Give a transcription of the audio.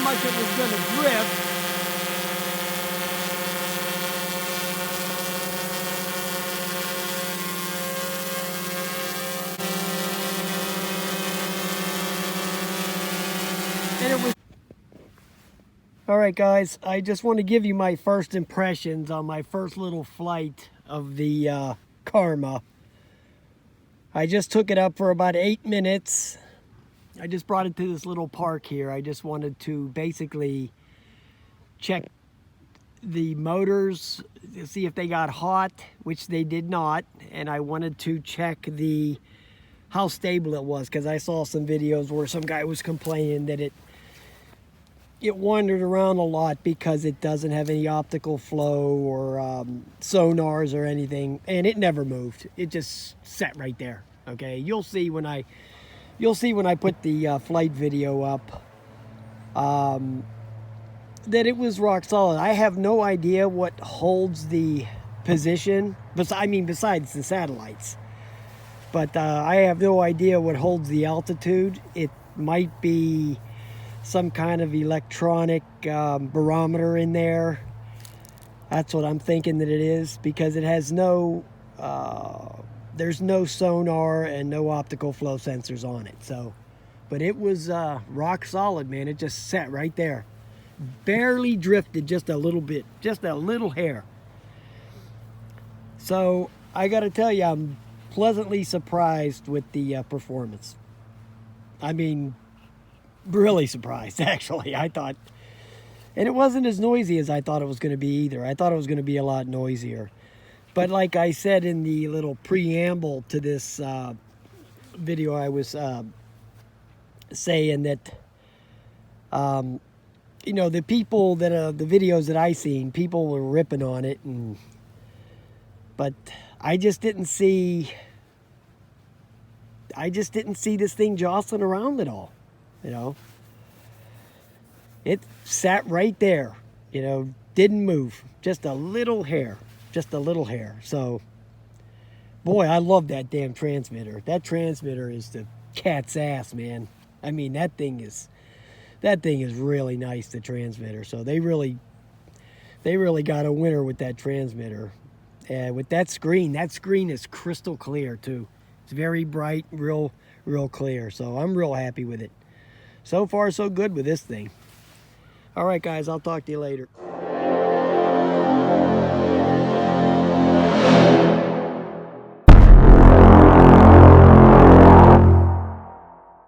much it was going to drift. And it was... Alright guys, I just want to give you my first impressions on my first little flight of the Karma. I just took it up for about 8 minutes. I just brought it to this little park here. I just wanted to basically check the motors to see if they got hot, which they did not. And I wanted to check how stable it was, because I saw some videos where some guy was complaining that it wandered around a lot because it doesn't have any optical flow or sonars or anything, and it never moved. It just sat right there. Okay, you'll see when I put the flight video up that it was rock solid. I have no idea what holds the position, besides the satellites. But I have no idea what holds the altitude. It might be some kind of electronic barometer in there. That's what I'm thinking that it is, because it has there's no sonar and no optical flow sensors on it. So, but it was rock solid, man. It just sat right there. Barely drifted just a little bit, just a little hair. So I got to tell you, I'm pleasantly surprised with the performance. I mean, really surprised, actually. I thought, and it wasn't as noisy as I thought it was going to be either. I thought it was going to be a lot noisier. But like I said in the little preamble to this video, I was saying that, you know, the people that, the videos that I seen, people were ripping on it, but I just didn't see this thing jostling around at all. You know, it sat right there, you know, didn't move, just a little hair. So, boy, I love that damn transmitter. That transmitter is the cat's ass, man. I mean, that thing is really nice, the transmitter. So they really got a winner with that transmitter. And with that screen is crystal clear too. It's very bright, real clear. So I'm real happy with it. So far, so good with this thing. All right, guys, I'll talk to you later.